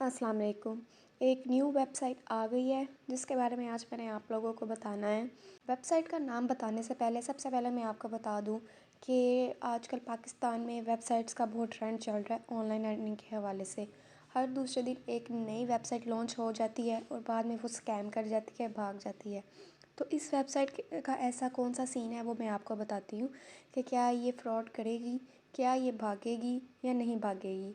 अस्सलाम वालेकुम। एक न्यू वेबसाइट आ गई है जिसके बारे में आज मैंने आप लोगों को बताना है। वेबसाइट का नाम बताने से पहले सबसे पहले मैं आपको बता दूं कि आजकल पाकिस्तान में वेबसाइट्स का बहुत ट्रेंड चल रहा है ऑनलाइन अर्निंग के हवाले से। हर दूसरे दिन एक नई वेबसाइट लॉन्च हो जाती है और बाद में वो स्कैम कर जाती है, भाग जाती है। तो इस वेबसाइट का ऐसा कौन सा सीन है वो मैं आपको बताती हूँ कि क्या ये फ्रॉड करेगी, क्या ये भागेगी या नहीं भागेगी।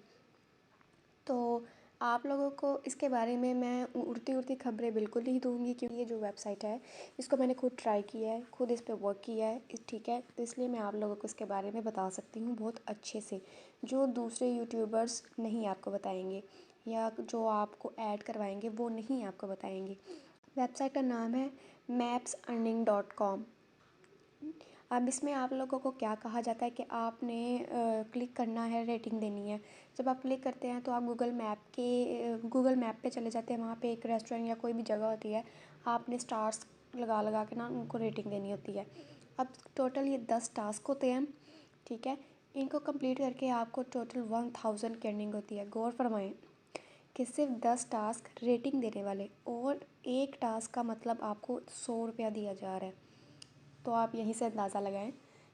तो आप लोगों को इसके बारे में मैं उड़ती उड़ती खबरें बिल्कुल नहीं दूंगी, क्योंकि ये जो वेबसाइट है इसको मैंने खुद ट्राई किया है, खुद इस पे वर्क किया है, ठीक है। तो इसलिए मैं आप लोगों को इसके बारे में बता सकती हूँ बहुत अच्छे से, जो दूसरे यूट्यूबर्स नहीं आपको बताएंगे या जो आपको ऐड करवाएंगे वो नहीं आपको बताएंगे। वेबसाइट का नाम है mapsearning.com। अब इसमें आप लोगों को क्या कहा जाता है कि आपने क्लिक करना है, रेटिंग देनी है। जब आप क्लिक करते हैं तो आप गूगल मैप पे चले जाते हैं। वहाँ पे एक रेस्टोरेंट या कोई भी जगह होती है, आपने स्टार्स लगा लगा के ना उनको रेटिंग देनी होती है। अब टोटल ये 10 टास्क होते हैं, ठीक है। इनको कंप्लीट करके आपको टोटल 1000 की अर्निंग होती है। गौर फरमाएं कि सिर्फ 10 टास्क रेटिंग देने वाले, और एक टास्क का मतलब आपको 100 रुपया दिया जा रहा है। तो आप यहीं से अंदाज़ा लगाएं।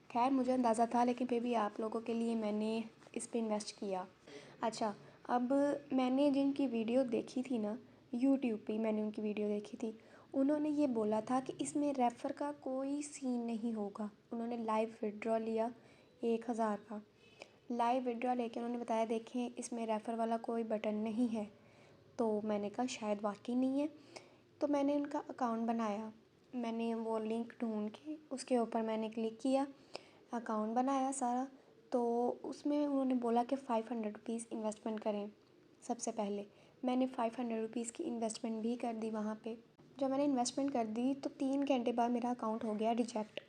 खैर मुझे अंदाज़ा था, लेकिन फिर भी आप लोगों के लिए मैंने इस पे इन्वेस्ट किया। अच्छा, अब मैंने जिनकी वीडियो देखी थी ना, यूट्यूब पे मैंने उनकी वीडियो देखी थी, उन्होंने ये बोला था कि इसमें रेफ़र का कोई सीन नहीं होगा। उन्होंने लाइव विड्रॉ लिया 1000 का। लाइव विड्रॉ लेके उन्होंने बताया देखें इसमें रेफ़र वाला कोई बटन नहीं है। तो मैंने कहा शायद वाकई नहीं है। तो मैंने उनका अकाउंट बनाया, मैंने वो लिंक ढूंढ के उसके ऊपर मैंने क्लिक किया, अकाउंट बनाया सारा। तो उसमें उन्होंने बोला कि 500 रुपीज़ इन्वेस्टमेंट करें। सबसे पहले मैंने 500 रुपीज़ की इन्वेस्टमेंट भी कर दी वहाँ पे। जब मैंने इन्वेस्टमेंट कर दी तो 3 घंटे बाद मेरा अकाउंट हो गया रिजेक्ट।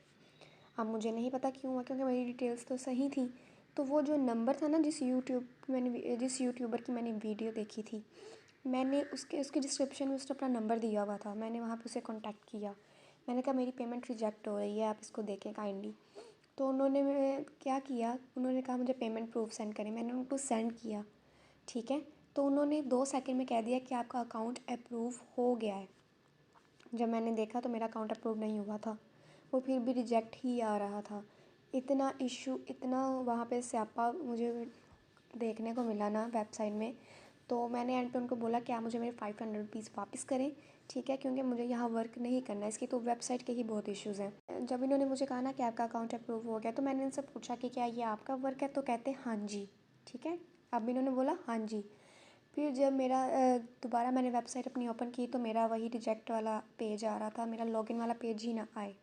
अब मुझे नहीं पता क्यों हुआ, क्योंकि मेरी डिटेल्स तो सही थी। तो वो जो नंबर था ना, जिस यूट्यूबर की मैंने वीडियो देखी थी, मैंने उसके डिस्क्रिप्शन में उसने अपना नंबर दिया हुआ था। मैंने वहाँ पे उसे कांटेक्ट किया। मैंने कहा मेरी पेमेंट रिजेक्ट हो रही है, आप इसको देखें काइंडली। तो उन्होंने क्या किया, उन्होंने कहा मुझे पेमेंट प्रूफ सेंड करें। मैंने उनको सेंड किया, ठीक है। तो उन्होंने 2 सेकंड में कह दिया कि आपका अकाउंट अप्रूव हो गया है। जब मैंने देखा तो मेरा अकाउंट अप्रूव नहीं हुआ था, वो फिर भी रिजेक्ट ही आ रहा था। इतना इशू, इतना वहाँ पे स्यापा मुझे देखने को मिला ना वेबसाइट में। तो मैंने एंड पे उनको बोला कि आप मुझे मेरे 500 रुपीज़ वापस करें, ठीक है, क्योंकि मुझे यहाँ वर्क नहीं करना है। इसकी तो वेबसाइट के ही बहुत इश्यूज़ हैं। जब इन्होंने मुझे कहा ना कि आपका अकाउंट अप्रूव हो गया, तो मैंने इनसे पूछा कि क्या ये आपका वर्क है, तो कहते हाँ जी, ठीक है। अब इन्होंने बोला हाँ जी। फिर जब मेरा दोबारा मैंने वेबसाइट अपनी ओपन की तो मेरा वही रिजेक्ट वाला पेज आ रहा था, मेरा लॉगिन वाला पेज ही ना आए।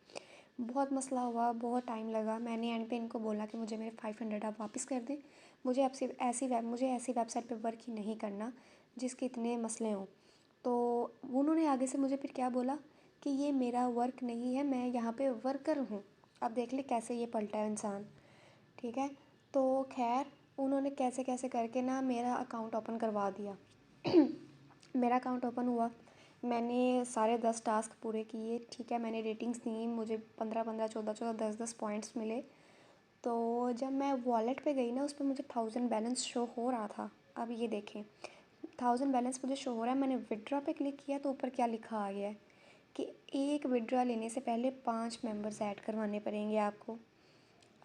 बहुत मसला हुआ, बहुत टाइम लगा। मैंने एंड पे इनको बोला कि मुझे मेरे 500 आप वापस कर दें। मुझे ऐसी वेबसाइट पे वर्क ही नहीं करना जिसके इतने मसले हों। तो उन्होंने आगे से मुझे फिर क्या बोला कि ये मेरा वर्क नहीं है, मैं यहाँ पे वर्कर हूँ। अब देख ले कैसे ये पलटा है इंसान, ठीक है। तो खैर उन्होंने कैसे कैसे करके ना मेरा अकाउंट ओपन करवा दिया। मेरा अकाउंट ओपन हुआ, मैंने सारे 10 टास्क पूरे किए, ठीक है। मैंने रेटिंग्स दी, मुझे 15-15, 14-14, 10-10 पॉइंट्स मिले। तो जब मैं वॉलेट पे गई ना, उस पर मुझे 1000 बैलेंस शो हो रहा था। अब ये देखें 1000 बैलेंस मुझे शो हो रहा है। मैंने विड्रॉ पे क्लिक किया तो ऊपर क्या लिखा आ गया है कि एक विड्रॉ लेने से पहले 5 मेंबर्स ऐड करवाने पड़ेंगे आपको।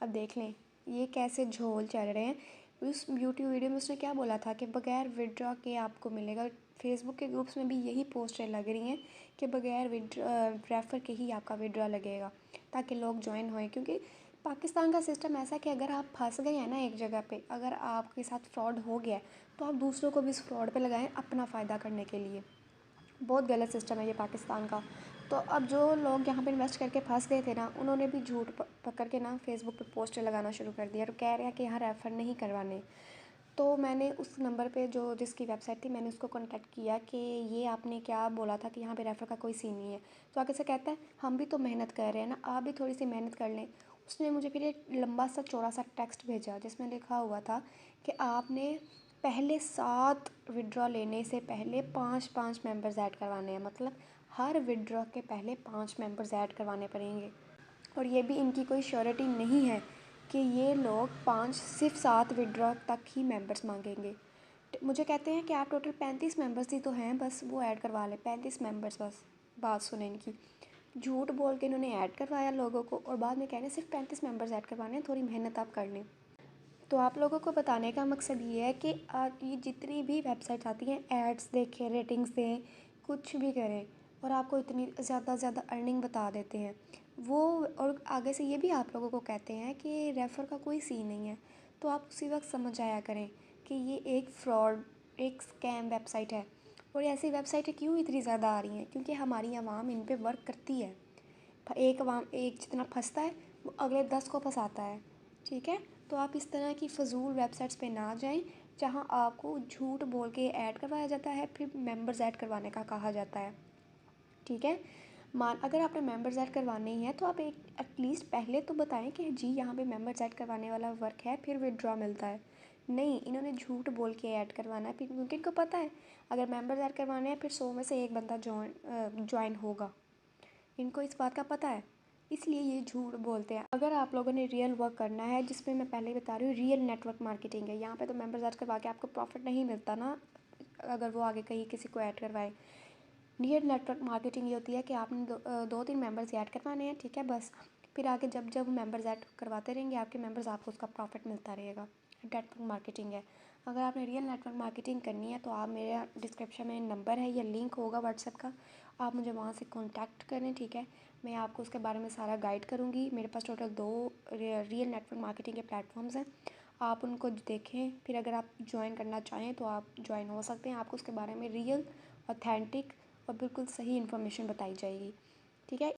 अब देख लें ये कैसे झोल चल रहे हैं। उस यूट्यूब वीडियो में उसने क्या बोला था कि बगैर विड्रॉ के आपको मिलेगा। फेसबुक के ग्रुप्स में भी यही पोस्टें लग रही हैं कि बगैर रेफ़र के ही आपका विड्रॉ लगेगा, ताकि लोग ज्वाइन होएं। क्योंकि पाकिस्तान का सिस्टम ऐसा है कि अगर आप फंस गए हैं ना एक जगह पे, अगर आपके साथ फ्रॉड हो गया है, तो आप दूसरों को भी इस फ्रॉड पे लगाएं अपना फ़ायदा करने के लिए। बहुत गलत सिस्टम है ये पाकिस्तान का। तो अब जो लोग यहाँ पे इन्वेस्ट करके फंस गए थे ना, उन्होंने भी झूठ पकड़ के ना फेसबुक पे पोस्टर लगाना शुरू कर दिया और कह रहे हैं कि यहाँ रेफ़र नहीं करवाने। तो मैंने उस नंबर पे जो जिसकी वेबसाइट थी, मैंने उसको कांटेक्ट किया कि ये आपने क्या बोला था कि यहाँ पे रेफ़र का कोई सीन नहीं है। तो आगे से कहता है हम भी तो मेहनत कर रहे हैं ना, आप भी थोड़ी सी मेहनत कर लें। उसने मुझे फिर एक लंबा सा चौड़ा सा टेक्स्ट भेजा जिसमें लिखा हुआ था कि आपने पहले 7 विड्रॉ लेने से पहले 5-5 मेंबर्स ऐड करवाने हैं। मतलब हर विड्रॉ के पहले 5 मेंबर्स ऐड करवाने पड़ेंगे। और ये भी इनकी कोई श्योरिटी नहीं है कि ये लोग 5 सिर्फ 7 विड्रॉ तक ही मेंबर्स मांगेंगे। मुझे कहते हैं कि आप टोटल 35 मेंबर्स ही तो हैं, बस वो ऐड करवा लें, 35 मेंबर्स बस। बात सुने इनकी, झूठ बोल के इन्होंने ऐड करवाया लोगों को और बाद में कह रहे हैं सिर्फ 35 मेंबर्स ऐड करवाने हैं, थोड़ी मेहनत आप कर लें। तो आप लोगों को बताने का मकसद ये है कि ये जितनी भी वेबसाइट्स आती हैं, एड्स देखें, रेटिंग्स दें, कुछ भी करें और आपको इतनी ज़्यादा अर्निंग बता देते हैं वो। और आगे से ये भी आप लोगों को कहते हैं कि रेफ़र का कोई सीन नहीं है। तो आप उसी वक्त समझ आया करें कि ये एक फ्रॉड, एक स्कैम वेबसाइट है। और ऐसी वेबसाइटें क्यों इतनी ज़्यादा आ रही हैं? क्योंकि हमारी आवाम इन पे वर्क करती है। एक जितना फंसता है वो अगले 10 को फंसाता है। ठीक है, तो आप इस तरह की फ़जूल वेबसाइट्स पे ना जाएं जहां आपको झूठ बोल के ऐड करवाया जाता है, फिर मेंबर्स ऐड करवाने का कहा जाता है। ठीक है, अगर आपने मेंबर्स ऐड करवाने ही हैं तो आप एक एटलीस्ट पहले तो बताएं कि जी यहाँ पे मेंबर्स ऐड करवाने वाला वर्क है, फिर विड्रॉ मिलता है। नहीं, इन्होंने झूठ बोल के ऐड करवाना है, फिर क्योंकि इनको पता है अगर मेंबर्स ऐड करवाने हैं फिर 100 में से एक बंदा ज्वाइन होगा। इनको इस बात का पता है, इसलिए ये झूठ बोलते हैं। अगर आप लोगों ने रियल वर्क करना है, जिसमें मैं पहले ही बता रही हूँ रियल नेटवर्क मार्केटिंग है, यहाँ पे तो मेंबर्स ऐड करवा के आपको प्रॉफिट नहीं मिलता ना, अगर वो आगे कहीं किसी को ऐड करवाए। रियल नेटवर्क मार्केटिंग ये होती है कि आपने 2-3 मेंबर्स ऐड करवाने हैं, ठीक है, बस। फिर आगे जब जब मेंबर्स ऐड करवाते रहेंगे आपके मेंबर्स, आपको उसका प्रॉफिट मिलता रहेगा। नेटवर्क मार्केटिंग है। अगर आपने रियल नेटवर्क मार्केटिंग करनी है तो आप मेरे डिस्क्रिप्शन में नंबर है या लिंक होगा व्हाट्सएप का, आप मुझे वहाँ से कॉन्टैक्ट करें, ठीक है। मैं आपको उसके बारे में सारा गाइड करूँगी। मेरे पास टोटल 2 रियल नेटवर्क मार्केटिंग के प्लेटफॉर्म्स हैं, आप उनको देखें। फिर अगर आप ज्वाइन करना चाहें तो आप ज्वाइन हो सकते हैं। आपको उसके बारे में रियल, ऑथेंटिक और बिल्कुल सही इन्फॉर्मेशन बताई जाएगी, ठीक है।